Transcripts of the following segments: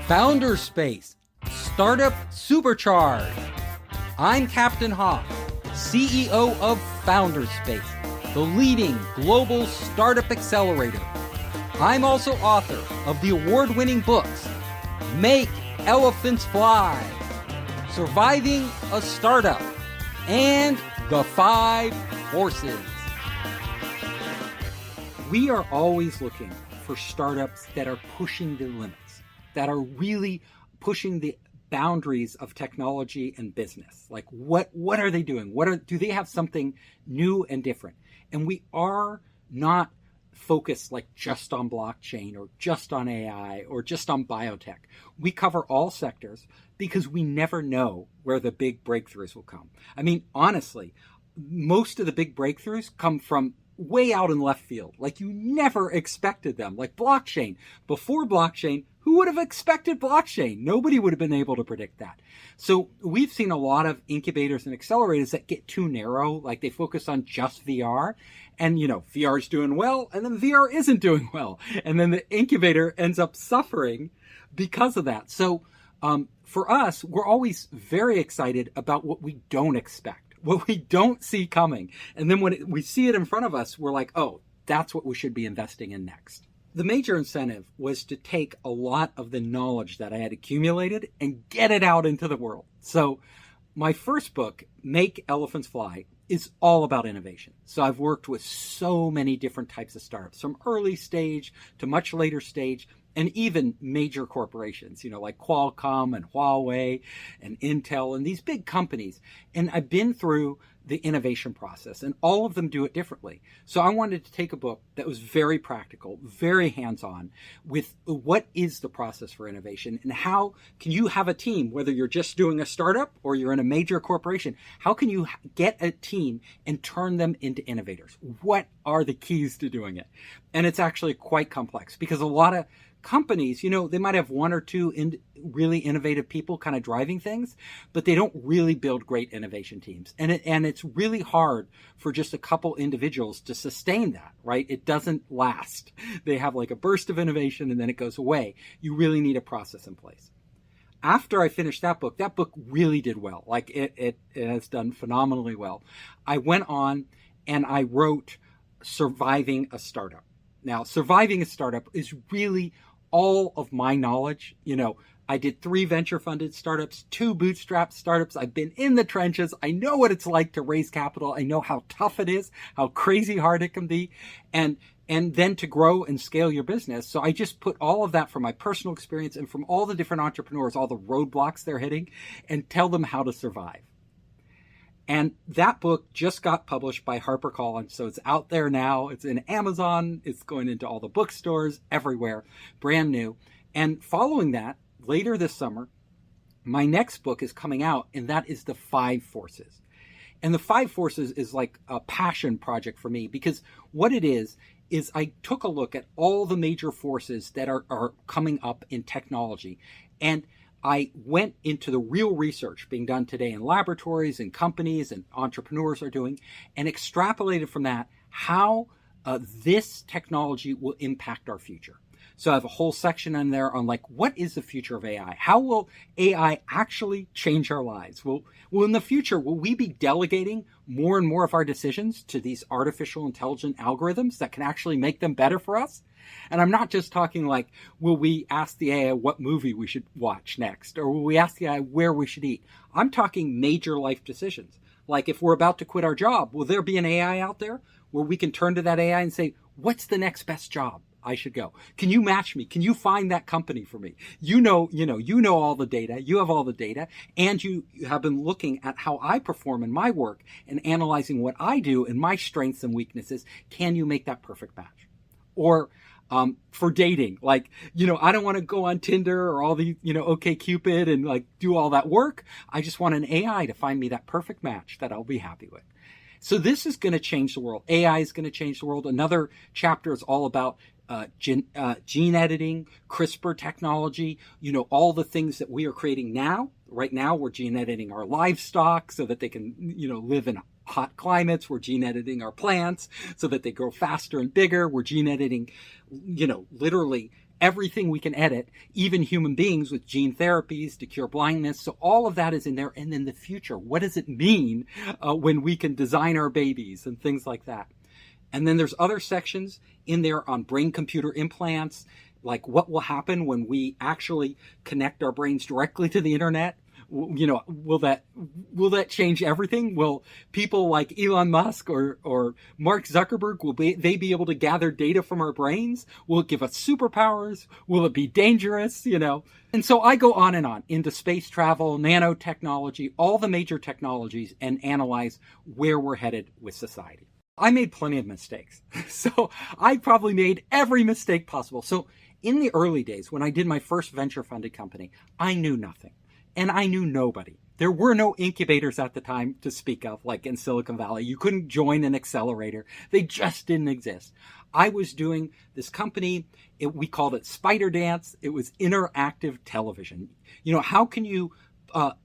Founder Space, Startup Supercharged. I'm Captain Hoff, CEO of Founder Space, the leading global startup accelerator. I'm also author of the award-winning books, Make Elephants Fly, Surviving a Startup, and The 5 Forces. We are always looking for startups that are pushing the limits, that are really pushing the boundaries of technology and business. Like what are they doing? Do they have something new and different? And we are not focused like just on blockchain or just on AI or just on biotech. We cover all sectors because we never know where the big breakthroughs will come. I mean, honestly, most of the big breakthroughs come from way out in left field. Like you never expected them. Like blockchain. Before blockchain, who would have expected blockchain? Nobody would have been able to predict that. So we've seen a lot of incubators and accelerators that get too narrow. Like they focus on just VR. And, VR is doing well, and then VR isn't doing well. And then the incubator ends up suffering because of that. So for us, we're always very excited about what we don't expect, what we don't see coming. And then when we see it in front of us, we're like, oh, that's what we should be investing in next. The major incentive was to take a lot of the knowledge that I had accumulated and get it out into the world. So my first book, Make Elephants Fly, is all about innovation. So I've worked with so many different types of startups, from early stage to much later stage, and even major corporations, like Qualcomm and Huawei and Intel and these big companies. And I've been through the innovation process, and all of them do it differently. So I wanted to take a book that was very practical, very hands-on with what is the process for innovation and how can you have a team, whether you're just doing a startup or you're in a major corporation, how can you get a team and turn them into innovators? What are the keys to doing it? And it's actually quite complex because a lot of companies, they might have one or two really innovative people kind of driving things, but they don't really build great innovation teams. And it's really hard for just a couple individuals to sustain that, right? It doesn't last. They have like a burst of innovation and then it goes away. You really need a process in place. After I finished that book really did well. Like it has done phenomenally well. I went on and I wrote Surviving a Startup. Now, surviving a startup is really all of my knowledge. I did 3 venture-funded startups, 2 bootstrap startups. I've been in the trenches. I know what it's like to raise capital. I know how tough it is, how crazy hard it can be, and then to grow and scale your business. So I just put all of that from my personal experience and from all the different entrepreneurs, all the roadblocks they're hitting, and tell them how to survive. And that book just got published by HarperCollins, so it's out there now. It's in Amazon. It's going into all the bookstores, everywhere, brand new. And following that, later this summer, my next book is coming out, and that is The 5 Forces. And The 5 Forces is like a passion project for me because what it is I took a look at all the major forces that are coming up in technology. And I went into the real research being done today in laboratories and companies and entrepreneurs are doing and extrapolated from that how this technology will impact our future. So I have a whole section in there on like, what is the future of AI? How will AI actually change our lives? Well, in the future, will we be delegating more and more of our decisions to these artificial intelligent algorithms that can actually make them better for us? And I'm not just talking like, will we ask the AI what movie we should watch next? Or will we ask the AI where we should eat? I'm talking major life decisions. Like if we're about to quit our job, will there be an AI out there where we can turn to that AI and say, what's the next best job I should go? Can you match me? Can you find that company for me? You know all the data, you have all the data, and you have been looking at how I perform in my work and analyzing what I do and my strengths and weaknesses. Can you make that perfect match? Or for dating, like, I don't want to go on Tinder or all the, OkCupid and like do all that work. I just want an AI to find me that perfect match that I'll be happy with. So this is going to change the world. AI is going to change the world. Another chapter is all about gene editing, CRISPR technology, all the things that we are creating now. Right now, we're gene editing our livestock so that they can, live in hot climates. We're gene editing our plants so that they grow faster and bigger. We're gene editing, literally everything we can edit, even human beings with gene therapies to cure blindness. So all of that is in there. And then the future, what does it mean when we can design our babies and things like that? And then there's other sections in there on brain-computer implants, like what will happen when we actually connect our brains directly to the internet. Will that change everything? Will people like Elon Musk or Mark Zuckerberg, they be able to gather data from our brains? Will it give us superpowers? Will it be dangerous? And so I go on and on into space travel, nanotechnology, all the major technologies, and analyze where we're headed with society. I made plenty of mistakes. So I probably made every mistake possible. So in the early days, when I did my first venture funded company, I knew nothing. And I knew nobody. There were no incubators at the time to speak of, like in Silicon Valley. You couldn't join an accelerator. They just didn't exist. I was doing this company. We called it Spider Dance. It was interactive television. How can you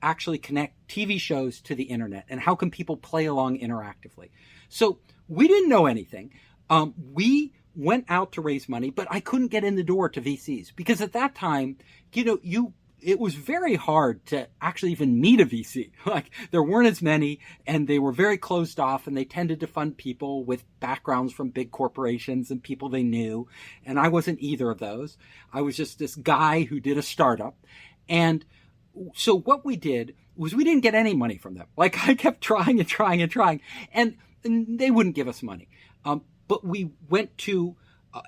actually connect TV shows to the internet? And how can people play along interactively? So we didn't know anything. We went out to raise money, but I couldn't get in the door to VCs because at that time, it was very hard to actually even meet a VC. Like there weren't as many and they were very closed off and they tended to fund people with backgrounds from big corporations and people they knew. And I wasn't either of those. I was just this guy who did a startup. And so what we did was we didn't get any money from them. Like I kept trying and trying and trying and they wouldn't give us money. But we went to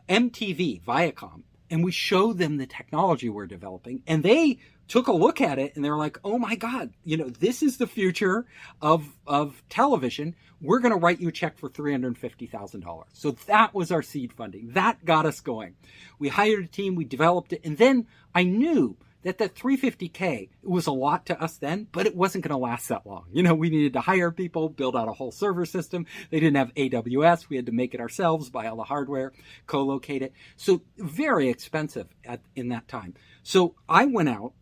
MTV, Viacom, and we showed them the technology we're developing. And they took a look at it and they're like, oh my God, this is the future of television. We're going to write you a check for $350,000. So that was our seed funding. That got us going. We hired a team, we developed it. And then I knew that $350K was a lot to us then, but it wasn't going to last that long. We needed to hire people, build out a whole server system. They didn't have AWS. We had to make it ourselves, buy all the hardware, co-locate it. So very expensive in that time. So I went out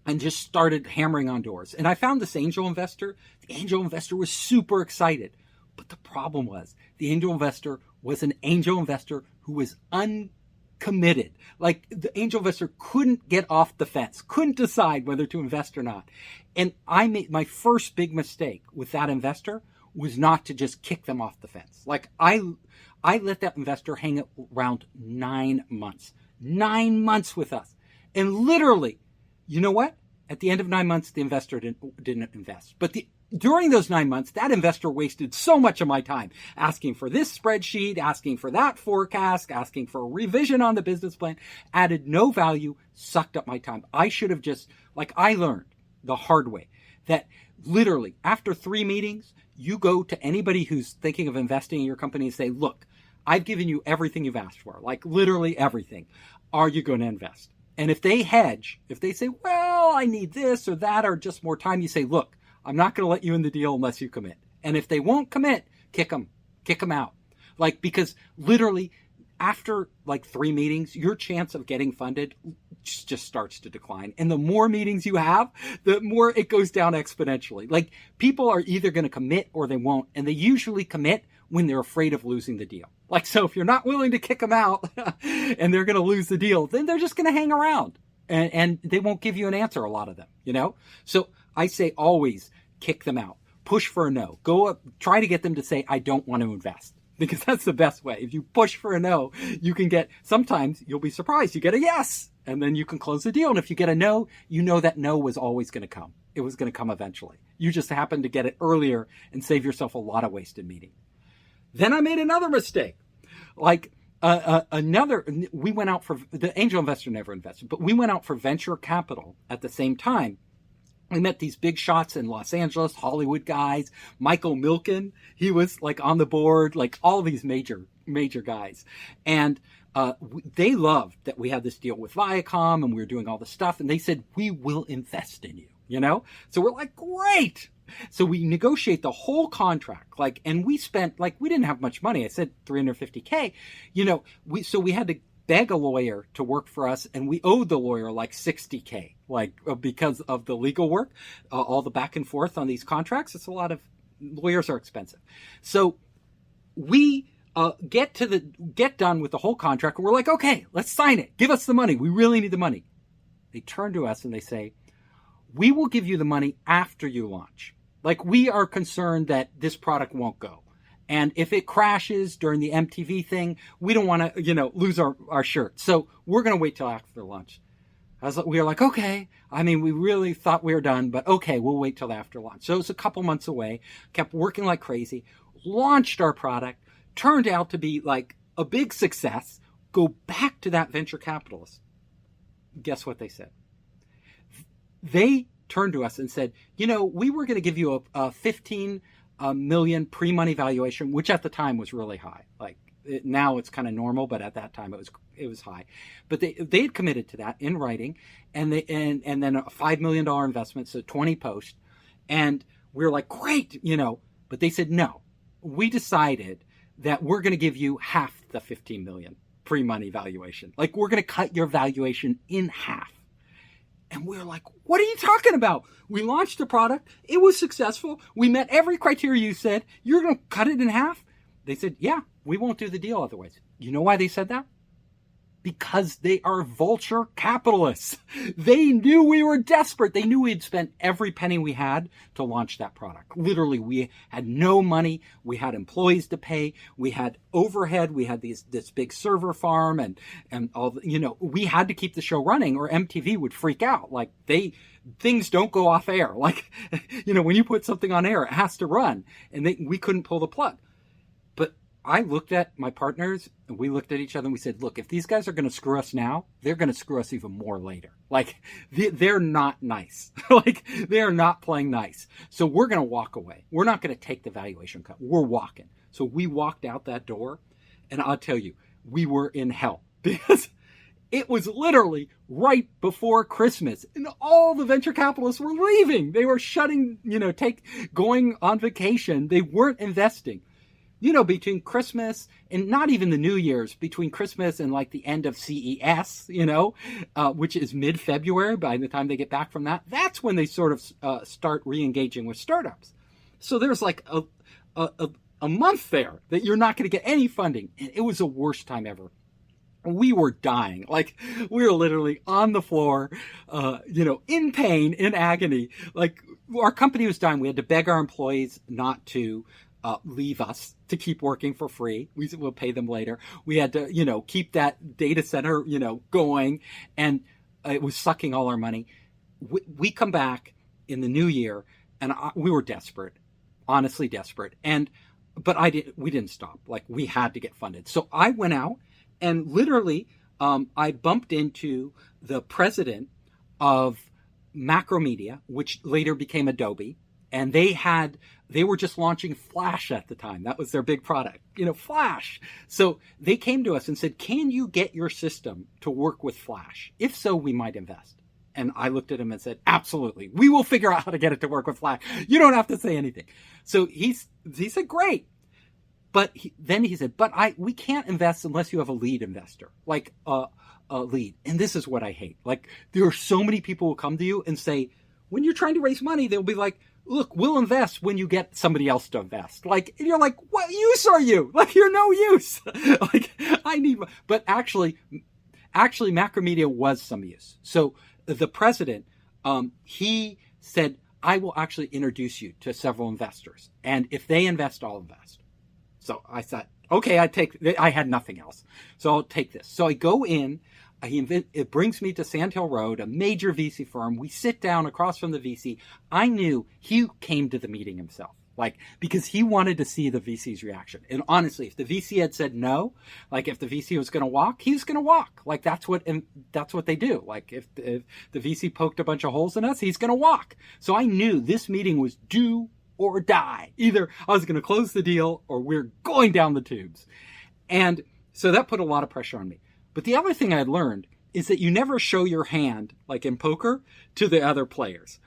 and just started hammering on doors. And I found this angel investor. The angel investor was super excited. But the problem was the angel investor was an angel investor who was committed. Like the angel investor couldn't get off the fence, couldn't decide whether to invest or not. And I made my first big mistake with that investor was not to just kick them off the fence. Like I let that investor hang around 9 months, 9 months with us. And literally, you know what? At the end of 9 months, the investor didn't invest. But during those 9 months, that investor wasted so much of my time asking for this spreadsheet, asking for that forecast, asking for a revision on the business plan, added no value, sucked up my time. I should have I learned the hard way that literally after 3 meetings, you go to anybody who's thinking of investing in your company and say, look, I've given you everything you've asked for, like literally everything. Are you going to invest? And if they hedge, if they say, well, I need this or that or just more time, you say, look, I'm not going to let you in the deal unless you commit. And if they won't commit, kick them out. Because literally after 3 meetings, your chance of getting funded just starts to decline. And the more meetings you have, the more it goes down exponentially. People are either going to commit or they won't. And they usually commit when they're afraid of losing the deal. So if you're not willing to kick them out and they're going to lose the deal, then they're just going to hang around and they won't give you an answer, a lot of them, So I say always kick them out, push for a no, go up, try to get them to say, I don't want to invest, because that's the best way. If you push for a no, sometimes you'll be surprised. You get a yes, and then you can close the deal. And if you get a no, that no was always going to come. It was going to come eventually. You just happened to get it earlier and save yourself a lot of wasted meeting. Then I made another mistake. We went out for, the angel investor never invested, but we went out for venture capital at the same time. We met these big shots in Los Angeles, Hollywood guys, Michael Milken. He was on the board, all these major guys. And they loved that we had this deal with Viacom and we were doing all this stuff. And they said, we will invest in you, So we're like, great. So we negotiate the whole contract, and we spent, we didn't have much money. I said $350K, so we had to beg a lawyer to work for us, and we owed the lawyer $60K, because of the legal work, all the back and forth on these contracts. It's a lot of, lawyers are expensive. So we get done with the whole contract. And we're like, okay, let's sign it. Give us the money. We really need the money. They turn to us and they say, we will give you the money after you launch. Like, we are concerned that this product won't go. And if it crashes during the MTV thing, we don't want to, lose our shirt. So we're going to wait till after launch. We were like, okay. I mean, we really thought we were done, but okay, we'll wait till after launch. So it was a couple months away, kept working like crazy, launched our product, turned out to be like a big success. Go back to that venture capitalist. Guess what they said? They turned to us and said, we were going to give you a 15 million pre-money valuation, which at the time was really high. Like, now it's kind of normal, but at that time it was high. But they had committed to that in writing, and then a $5 million investment, so 20 post. And we were like, great, but they said, no, we decided that we're going to give you half the 15 million pre-money valuation. Like, we're going to cut your valuation in half. And we were like, what are you talking about? We launched the product. It was successful. We met every criteria you said. You're going to cut it in half? They said, yeah, we won't do the deal otherwise. You know why they said that? Because they are vulture capitalists. They knew we were desperate. They knew we had spent every penny we had to launch that product. Literally, we had no money. We had employees to pay. We had overhead. We had this big server farm and all, we had to keep the show running or MTV would freak out. Like, things don't go off air. Like, when you put something on air, it has to run, and we couldn't pull the plug. But I looked at my partners and we looked at each other and we said, look, if these guys are going to screw us now, they're going to screw us even more later. Like, they're not nice. Like, they're not playing nice. So we're going to walk away. We're not going to take the valuation cut. We're walking. So we walked out that door, and I'll tell you, we were in hell because it was literally right before Christmas and all the venture capitalists were leaving. They were shutting, going on vacation. They weren't investing. Between Christmas and not even the New Year's, between Christmas and like the end of CES, which is mid-February, by the time they get back from that, that's when they sort of start re-engaging with startups. So there's like a month there that you're not going to get any funding. And it was the worst time ever. We were dying. Like, we were literally on the floor, in pain, in agony. Like, our company was dying. We had to beg our employees not to leave us, to keep working for free. We'll pay them later. We had to, keep that data center, going, and it was sucking all our money. We come back in the new year, and we were desperate, honestly desperate. But we didn't stop. Like, we had to get funded. So I went out and literally, I bumped into the president of Macromedia, which later became Adobe. And they were just launching Flash at the time. That was their big product, Flash. So they came to us and said, can you get your system to work with Flash? If so, we might invest. And I looked at him and said, absolutely. We will figure out how to get it to work with Flash. You don't have to say anything. So he said, great. But then he said, we can't invest unless you have a lead investor, like a lead. And this is what I hate. Like, there are so many people who come to you and say, when you're trying to raise money, they'll be like, look, we'll invest when you get somebody else to invest. Like, and you're like, what use are you? Like, you're no use. Like, but actually Macromedia was some use. So the president, he said, I will actually introduce you to several investors. And if they invest, I'll invest. So I thought, okay, I had nothing else. So I'll take this. So I go in. It brings me to Sand Hill Road, a major VC firm. We sit down across from the VC. I knew he came to the meeting himself, because he wanted to see the VC's reaction. And honestly, if the VC had said no, like if the VC was going to walk, he was going to walk. Like, that's what they do. Like, if the VC poked a bunch of holes in us, he's going to walk. So I knew this meeting was do or die. Either I was going to close the deal or we're going down the tubes. And so that put a lot of pressure on me. But the other thing I had is that you never show your hand, like in poker, to the other players.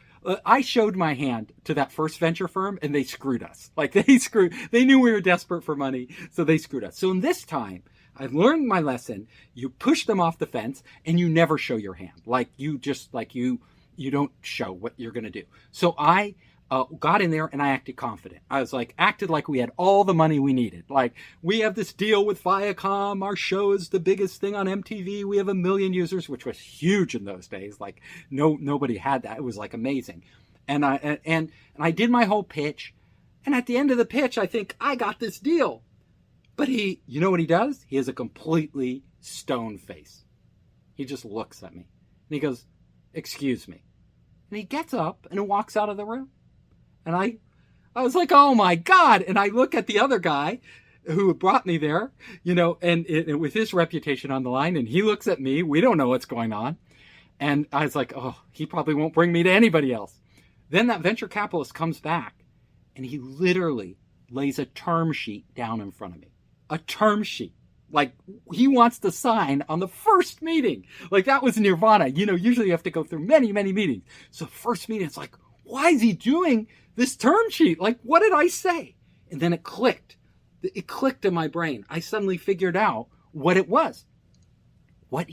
I showed my hand to that first venture firm and they screwed us. Like, they knew we were desperate for money, so they screwed us. So in this time, I learned my lesson. You push them off the fence and you never show your hand. Like, you don't show what you're going to do. So I got in there and I acted confident. I was like, acted like we had all the money we needed. Like, we have this deal with Viacom. Our show is the biggest thing on MTV. We have 1 million users, which was huge in those days. Like, nobody had that. It was like amazing. And I did my whole pitch. And at the end of the pitch, I think I got this deal. But you know what he does? He has a completely stone face. He just looks at me and he goes, "Excuse me." And he gets up and walks out of the room. And I was like, oh my God. And I look at the other guy who brought me there, and with his reputation on the line, and he looks at me. We don't know what's going on. And I was like, oh, he probably won't bring me to anybody else. Then that venture capitalist comes back and he literally lays a term sheet down in front of me. A term sheet. Like, he wants to sign on the first meeting. Like, that was nirvana. Usually you have to go through many, many meetings. So first meeting, it's like, why is he doing this term sheet? Like, what did I say? And then it clicked. It clicked in my brain. I suddenly figured out what it was. What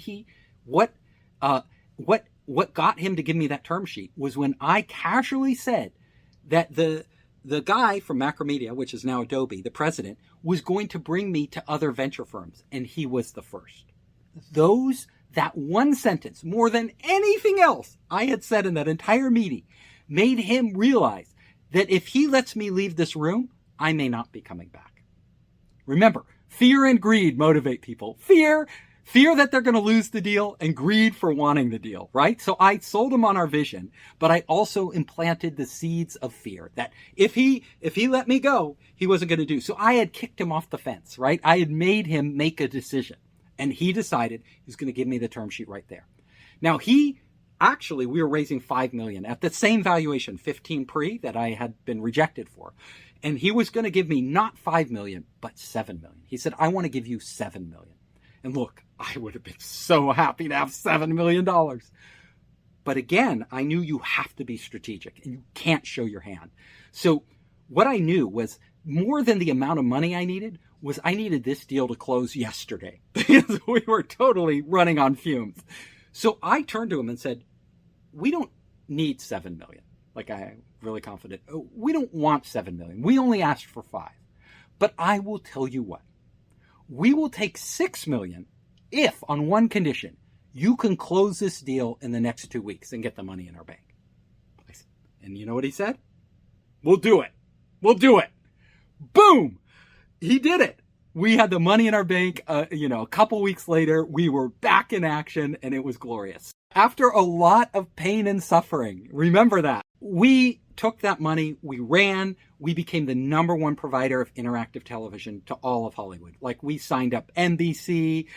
got him to give me that term sheet was when I casually said that the guy from Macromedia, which is now Adobe, the president, was going to bring me to other venture firms, and he was the first. That one sentence, more than anything else I had said in that entire meeting, made him realize that if he lets me leave this room, I may not be coming back. Remember, fear and greed motivate people. Fear that they're going to lose the deal, and greed for wanting the deal, right? So I sold him on our vision, but I also implanted the seeds of fear that if he let me go, he wasn't going to do. So I had kicked him off the fence, right? I had made him make a decision, and he decided he was going to give me the term sheet right there. Now we were raising $5 million at the same valuation, 15 pre, that I had been rejected for. And he was going to give me not $5 million, but $7 million. He said, "I want to give you $7 million. And look, I would have been so happy to have $7 million. But again, I knew you have to be strategic and you can't show your hand. So what I knew was more than the amount of money I needed this deal to close yesterday because we were totally running on fumes. So I turned to him and said, "We don't need $7 million. Like, I'm really confident. We don't want $7 million. We only asked for $5 million. But I will tell you what. We will take $6 million if, on one condition, you can close this deal in the next 2 weeks and get the money in our bank." And you know what he said? "We'll do it. We'll do it." Boom! He did it. We had the money in our bank. A couple weeks later, we were back in action, and it was glorious. After a lot of pain and suffering, remember that, we took that money, we ran, we became the #1 provider of interactive television to all of Hollywood. Like, we signed up NBC,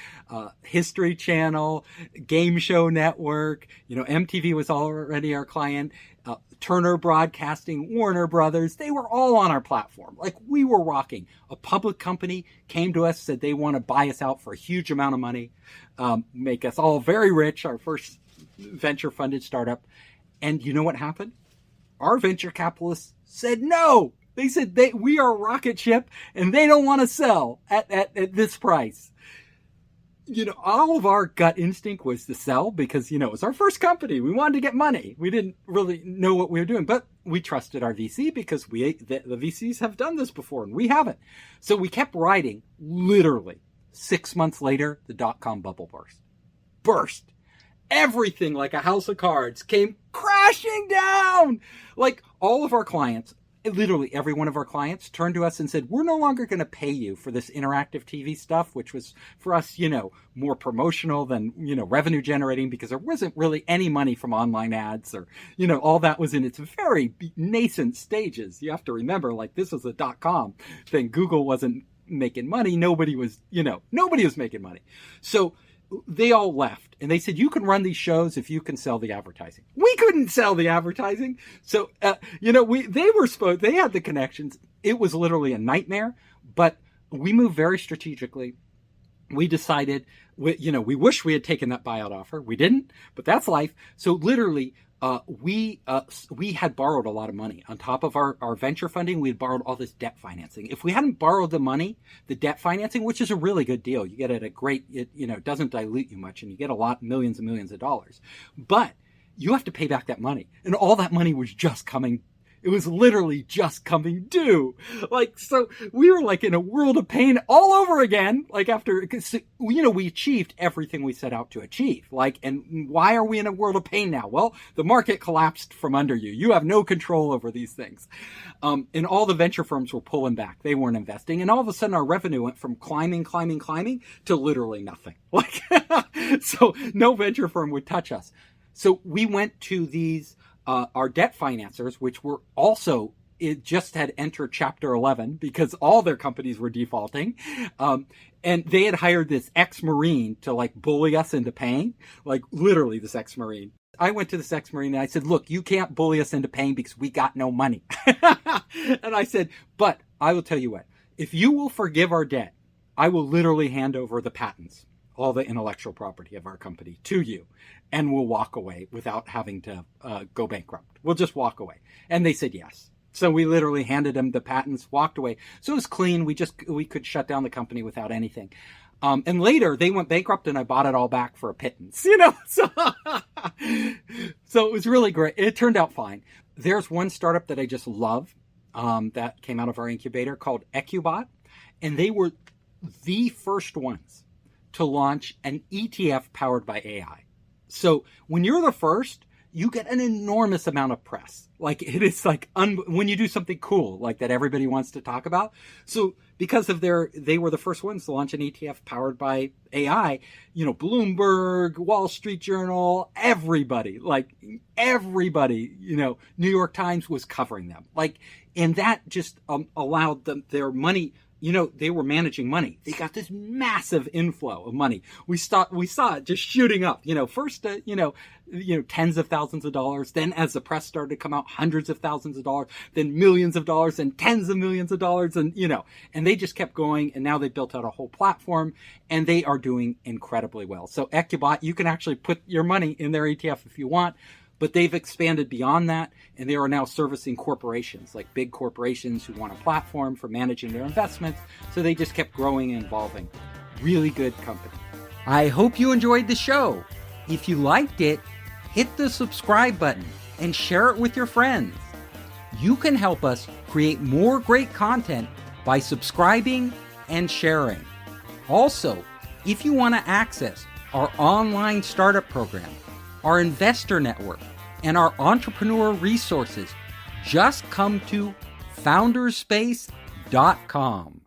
History Channel, Game Show Network, MTV was already our client, Turner Broadcasting, Warner Brothers, they were all on our platform. Like, we were rocking. A public company came to us, said they want to buy us out for a huge amount of money, make us all very rich, our first venture-funded startup. And you know what happened? Our venture capitalists said no. They said we are a rocket ship and they don't want to sell at this price. All of our gut instinct was to sell because, it was our first company. We wanted to get money. We didn't really know what we were doing, but we trusted our VC because the VCs have done this before and we haven't. So we kept riding. Literally 6 months later, the dot-com bubble burst. Everything, like a house of cards, came crashing down. Like, all of our clients, literally every one of our clients, turned to us and said, "We're no longer going to pay you for this interactive TV stuff," which was for us, more promotional than, revenue generating, because there wasn't really any money from online ads or, all that was in its very nascent stages. You have to remember, like, this was a .com thing. Google wasn't making money. Nobody was making money. So they all left and they said, "You can run these shows if you can sell the advertising." We couldn't sell the advertising. So, they had the connections. It was literally a nightmare, but we moved very strategically. We decided, we wish we had taken that buyout offer. We didn't, but that's life. So literally, we had borrowed a lot of money on top of our venture funding. We had borrowed all this debt financing. If we hadn't borrowed the money, the debt financing, which is a really good deal, you get it at a great, it doesn't dilute you much, and you get millions and millions of dollars. But you have to pay back that money, and all that money was just coming It was literally just coming due. Like, so we were like in a world of pain all over again. Like after, we achieved everything we set out to achieve. Like, and why are we in a world of pain now? Well, the market collapsed from under you. You have no control over these things. And all the venture firms were pulling back. They weren't investing. And all of a sudden our revenue went from climbing to literally nothing. Like, so no venture firm would touch us. So we went to these, our debt financiers, which were also, it just had entered Chapter 11 because all their companies were defaulting. And they had hired this ex-Marine to like bully us into paying, like literally this ex-Marine. I went to this ex-Marine and I said, look, you can't bully us into paying because we got no money. And I said, but I will tell you what, if you will forgive our debt, I will literally hand over the patents, all the intellectual property of our company to you, and we'll walk away without having to go bankrupt. We'll just walk away. And they said yes. So we literally handed them the patents, walked away. So it was clean. We could shut down the company without anything. And later they went bankrupt and I bought it all back for a pittance, So, so it was really great. It turned out fine. There's one startup that I just love that came out of our incubator called Ecubot. And they were the first ones to launch an ETF powered by AI. So when you're the first, you get an enormous amount of press. Like it is like when you do something cool like that everybody wants to talk about. So because of they were the first ones to launch an ETF powered by AI, Bloomberg, Wall Street Journal, everybody, New York Times was covering them. Like, and that just allowed them their money. They were managing money. They got this massive inflow of money. We saw it just shooting up, first, tens of thousands of dollars. Then as the press started to come out, hundreds of thousands of dollars, then millions of dollars and tens of millions of dollars. And, and they just kept going. And now they built out a whole platform and they are doing incredibly well. So Ecubot, you can actually put your money in their ETF if you want. But they've expanded beyond that, and they are now servicing corporations, like big corporations who want a platform for managing their investments. So they just kept growing and evolving. Really good company. I hope you enjoyed the show. If you liked it, hit the subscribe button and share it with your friends. You can help us create more great content by subscribing and sharing. Also, if you want to access our online startup program, our investor network, and our entrepreneur resources, just come to founderspace.com.